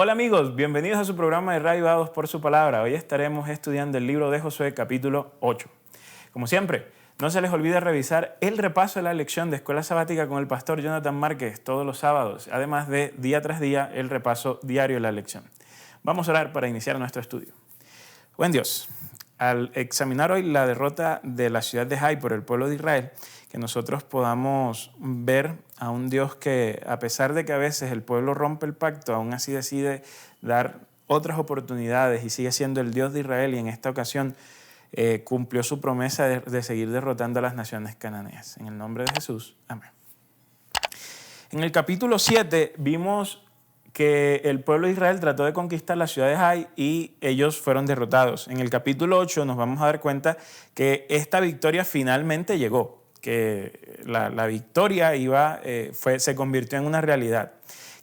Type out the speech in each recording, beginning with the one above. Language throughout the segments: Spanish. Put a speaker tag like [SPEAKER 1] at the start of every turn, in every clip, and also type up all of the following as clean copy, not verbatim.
[SPEAKER 1] Hola amigos, bienvenidos a su programa de Reavivados por su palabra. Hoy estaremos estudiando el libro de Josué capítulo 8. Como siempre, no se les olvide revisar el repaso de la lección de Escuela Sabática con el pastor Jonathan Márquez todos los sábados, además de día tras día el repaso diario de la lección. Vamos a orar para iniciar nuestro estudio. Buen Dios, al examinar hoy la derrota de la ciudad de Jai por el pueblo de Israel, que nosotros podamos ver a un Dios que, a pesar de que a veces el pueblo rompe el pacto, aún así decide dar otras oportunidades y sigue siendo el Dios de Israel, y en esta ocasión cumplió su promesa de seguir derrotando a las naciones cananeas. En el nombre de Jesús, amén. En el capítulo 7 vimos que el pueblo de Israel trató de conquistar la ciudad de Jai y ellos fueron derrotados. En el capítulo 8 nos vamos a dar cuenta que esta victoria finalmente llegó, que la victoria se convirtió en una realidad.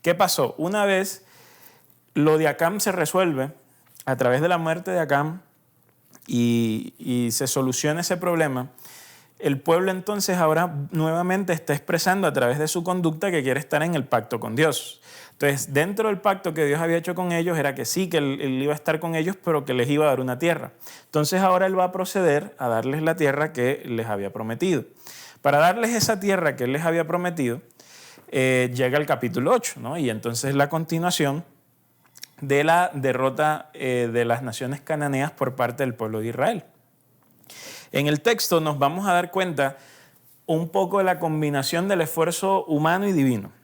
[SPEAKER 1] ¿Qué pasó? Una vez lo de Acán se resuelve a través de la muerte de Acán y se soluciona ese problema, el pueblo entonces ahora nuevamente está expresando a través de su conducta que quiere estar en el pacto con Dios. Entonces, dentro del pacto que Dios había hecho con ellos era que sí, que él iba a estar con ellos, pero que les iba a dar una tierra. Entonces ahora Él va a proceder a darles la tierra que les había prometido. Para darles esa tierra que Él les había prometido, llega el capítulo 8, ¿no? Y entonces la continuación de la derrota de las naciones cananeas por parte del pueblo de Israel. En el texto nos vamos a dar cuenta un poco de la combinación del esfuerzo humano y divino.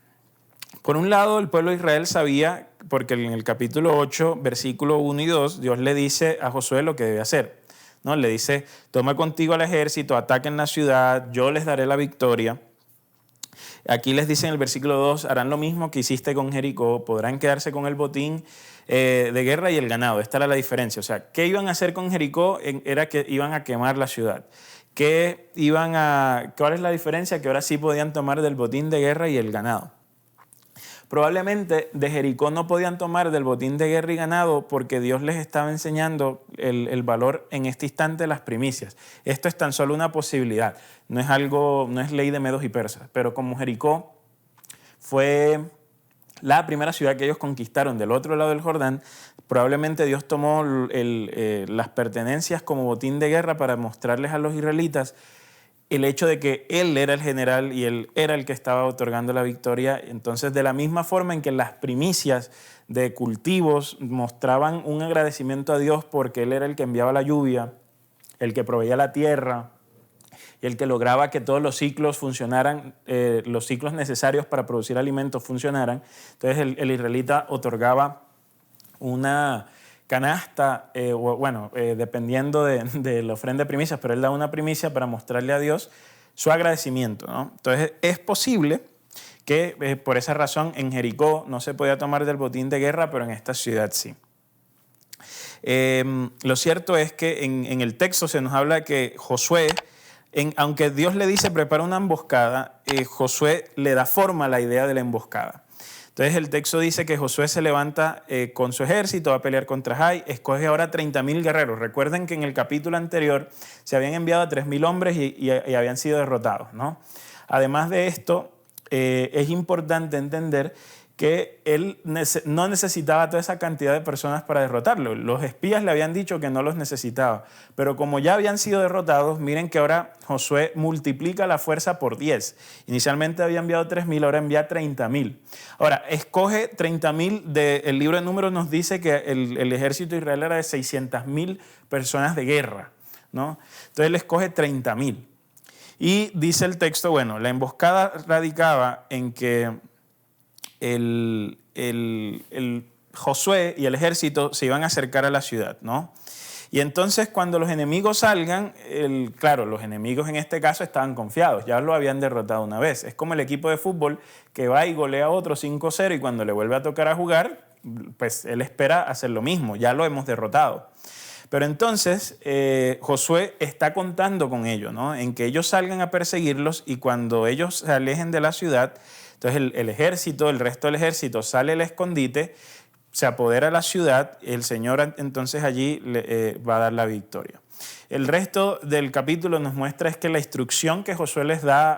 [SPEAKER 1] Por un lado, el pueblo de Israel sabía, porque en el capítulo 8, versículo 1 y 2, Dios le dice a Josué lo que debe hacer, ¿no? Le dice, toma contigo al ejército, ataquen la ciudad, yo les daré la victoria. Aquí les dice en el versículo 2, harán lo mismo que hiciste con Jericó, podrán quedarse con el botín de guerra y el ganado. Esta era la diferencia. O sea, ¿qué iban a hacer con Jericó? Era que iban a quemar la ciudad. ¿Cuál es la diferencia? Que ahora sí podían tomar del botín de guerra y el ganado. Probablemente de Jericó no podían tomar del botín de guerra y ganado porque Dios les estaba enseñando el valor en este instante de las primicias. Esto es tan solo una posibilidad, no es ley de medos y persas, pero como Jericó fue la primera ciudad que ellos conquistaron del otro lado del Jordán, probablemente Dios tomó las pertenencias como botín de guerra para mostrarles a los israelitas el hecho de que Él era el general y Él era el que estaba otorgando la victoria. Entonces, de la misma forma en que las primicias de cultivos mostraban un agradecimiento a Dios porque Él era el que enviaba la lluvia, el que proveía la tierra y el que lograba que todos los ciclos funcionaran, los ciclos necesarios para producir alimentos funcionaran. Entonces, el israelita otorgaba una canasta, dependiendo de la ofrenda de primicias, pero él da una primicia para mostrarle a Dios su agradecimiento, ¿no? Entonces es posible que por esa razón en Jericó no se podía tomar del botín de guerra, pero en esta ciudad sí. Lo cierto es que en el texto se nos habla que Josué, aunque Dios le dice prepara una emboscada, Josué le da forma a la idea de la emboscada. Entonces el texto dice que Josué se levanta con su ejército a pelear contra Jai, escoge ahora 30,000 guerreros. Recuerden que en el capítulo anterior se habían enviado a 3,000 hombres y habían sido derrotados, ¿no? Además de esto, es importante entender que él no necesitaba toda esa cantidad de personas para derrotarlo. Los espías le habían dicho que no los necesitaba, pero como ya habían sido derrotados, miren que ahora Josué multiplica la fuerza por 10. Inicialmente había enviado 3,000, ahora envía 30,000. Ahora, escoge 30,000, el libro de Números nos dice que el ejército de Israel era de 600,000 personas de guerra, ¿no? Entonces él escoge 30,000. Y dice el texto, bueno, la emboscada radicaba en que el Josué y el ejército se iban a acercar a la ciudad, ¿no? Y entonces cuando los enemigos salgan, claro, los enemigos en este caso estaban confiados, ya lo habían derrotado una vez. Es como el equipo de fútbol que va y golea a otro 5-0 y cuando le vuelve a tocar a jugar, pues él espera hacer lo mismo, ya lo hemos derrotado. Pero entonces Josué está contando con ello, ¿no? En que ellos salgan a perseguirlos y cuando ellos se alejen de la ciudad, entonces el ejército, el resto del ejército sale al escondite, se apodera la ciudad, el Señor entonces allí va a dar la victoria. El resto del capítulo nos muestra es que la instrucción que Josué les da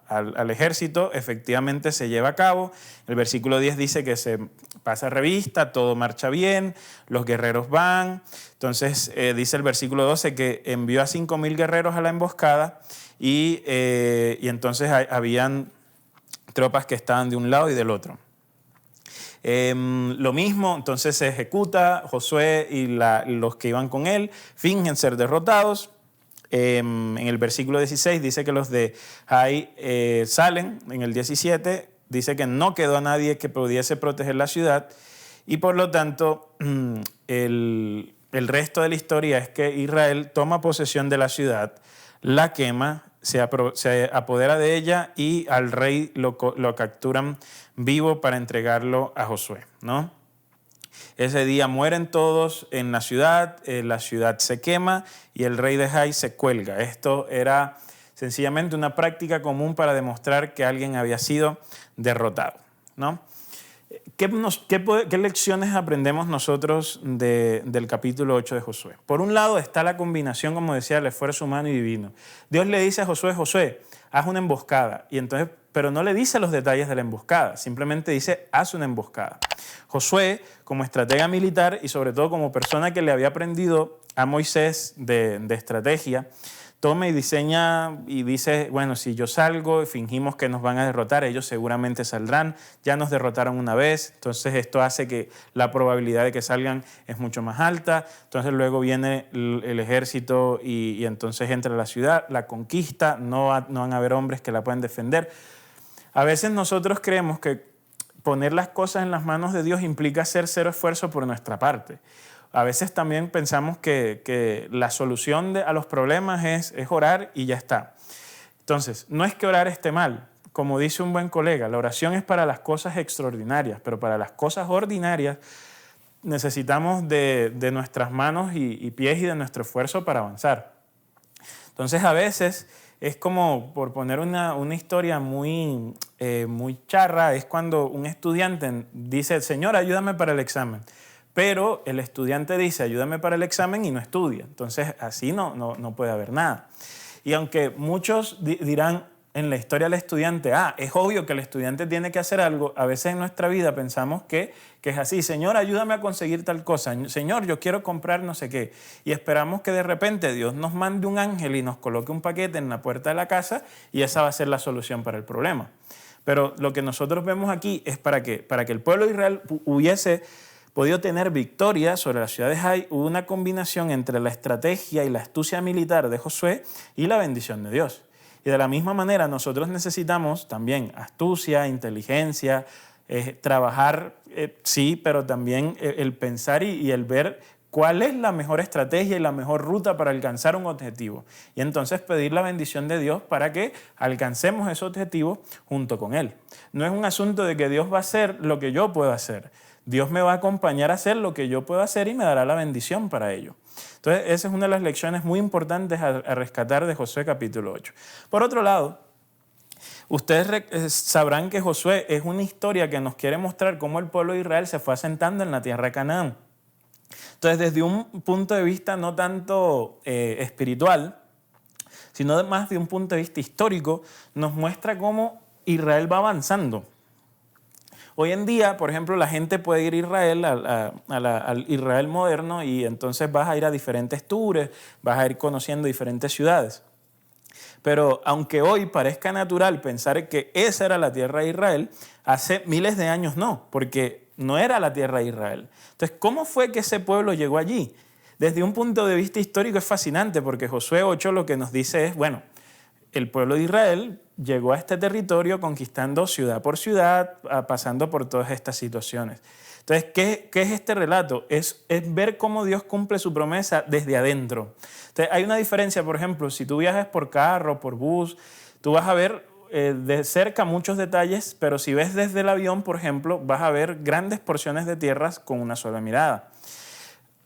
[SPEAKER 1] al ejército efectivamente se lleva a cabo. El versículo 10 dice que se pasa revista, todo marcha bien, los guerreros van. Entonces dice el versículo 12 que envió a 5,000 guerreros a la emboscada y entonces habían tropas que estaban de un lado y del otro. Lo mismo, entonces se ejecuta, Josué y los que iban con él fingen ser derrotados. En el versículo 16 dice que los de Jai salen, en el 17 dice que no quedó a nadie que pudiese proteger la ciudad y por lo tanto el resto de la historia es que Israel toma posesión de la ciudad, la quema, se apodera de ella y al rey lo capturan vivo para entregarlo a Josué, ¿no? Ese día mueren todos en la ciudad se quema y el rey de Jai se cuelga. Esto era sencillamente una práctica común para demostrar que alguien había sido derrotado, ¿no? ¿Qué lecciones aprendemos nosotros del capítulo 8 de Josué? Por un lado está la combinación, como decía, del esfuerzo humano y divino. Dios le dice a Josué, haz una emboscada. Pero no le dice los detalles de la emboscada, simplemente dice, haz una emboscada. Josué, como estratega militar y sobre todo como persona que le había aprendido a Moisés de estrategia, toma y diseña y dice, bueno, si yo salgo y fingimos que nos van a derrotar, ellos seguramente saldrán, ya nos derrotaron una vez, entonces esto hace que la probabilidad de que salgan es mucho más alta, entonces luego viene el ejército y entonces entra a la ciudad, la conquista, no van a haber hombres que la puedan defender. A veces nosotros creemos que poner las cosas en las manos de Dios implica hacer cero esfuerzo por nuestra parte. A veces también pensamos que la solución a los problemas es orar y ya está. Entonces, no es que orar esté mal. Como dice un buen colega, la oración es para las cosas extraordinarias, pero para las cosas ordinarias necesitamos de nuestras manos y pies y de nuestro esfuerzo para avanzar. Entonces, a veces es como, por poner una historia muy charra, es cuando un estudiante dice, Señor, ayúdame para el examen. Pero el estudiante dice, ayúdame para el examen y no estudia. Entonces, así no puede haber nada. Y aunque muchos dirán en la historia del estudiante, es obvio que el estudiante tiene que hacer algo, a veces en nuestra vida pensamos que es así. Señor, ayúdame a conseguir tal cosa. Señor, yo quiero comprar no sé qué. Y esperamos que de repente Dios nos mande un ángel y nos coloque un paquete en la puerta de la casa y esa va a ser la solución para el problema. Pero lo que nosotros vemos aquí es para que el pueblo de Israel hubiese podido tener victoria sobre la ciudad de Jai, hubo una combinación entre la estrategia y la astucia militar de Josué y la bendición de Dios. Y de la misma manera nosotros necesitamos también astucia, inteligencia, trabajar, sí, pero también el pensar y el ver cuál es la mejor estrategia y la mejor ruta para alcanzar un objetivo. Y entonces pedir la bendición de Dios para que alcancemos ese objetivo junto con Él. No es un asunto de que Dios va a hacer lo que yo puedo hacer. Dios me va a acompañar a hacer lo que yo puedo hacer y me dará la bendición para ello. Entonces, esa es una de las lecciones muy importantes a rescatar de Josué capítulo 8. Por otro lado, ustedes sabrán que Josué es una historia que nos quiere mostrar cómo el pueblo de Israel se fue asentando en la tierra de Canaán. Entonces, desde un punto de vista no tanto espiritual, sino más de un punto de vista histórico, nos muestra cómo Israel va avanzando. Hoy en día, por ejemplo, la gente puede ir a Israel, al Israel moderno, y entonces vas a ir a diferentes tours, vas a ir conociendo diferentes ciudades. Pero aunque hoy parezca natural pensar que esa era la tierra de Israel, hace miles de años no, porque no era la tierra de Israel. Entonces, ¿cómo fue que ese pueblo llegó allí? Desde un punto de vista histórico es fascinante, porque Josué 8 lo que nos dice es, bueno, el pueblo de Israel llegó a este territorio conquistando ciudad por ciudad, pasando por todas estas situaciones. Entonces, ¿qué es este relato? Es ver cómo Dios cumple su promesa desde adentro. Entonces, hay una diferencia, por ejemplo, si tú viajas por carro, por bus, tú vas a ver de cerca muchos detalles, pero si ves desde el avión, por ejemplo, vas a ver grandes porciones de tierras con una sola mirada.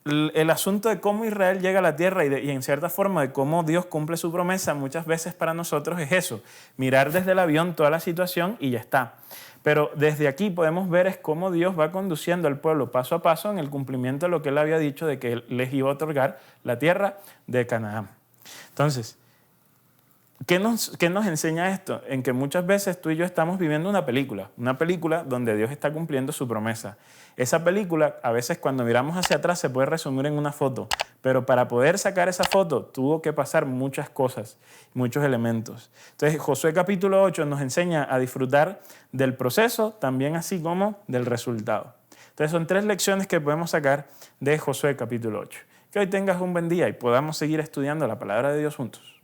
[SPEAKER 1] el asunto de cómo Israel llega a la tierra y en cierta forma de cómo Dios cumple su promesa muchas veces para nosotros es eso, mirar desde el avión toda la situación y ya está. Pero desde aquí podemos ver es cómo Dios va conduciendo al pueblo paso a paso en el cumplimiento de lo que Él había dicho de que Él les iba a otorgar la tierra de Canaán. Entonces, ¿qué nos enseña esto? En que muchas veces tú y yo estamos viviendo una película donde Dios está cumpliendo su promesa. Esa película, a veces cuando miramos hacia atrás, se puede resumir en una foto, pero para poder sacar esa foto tuvo que pasar muchas cosas, muchos elementos. Entonces, Josué capítulo 8 nos enseña a disfrutar del proceso, también así como del resultado. Entonces, son 3 lecciones que podemos sacar de Josué capítulo 8. Que hoy tengas un buen día y podamos seguir estudiando la palabra de Dios juntos.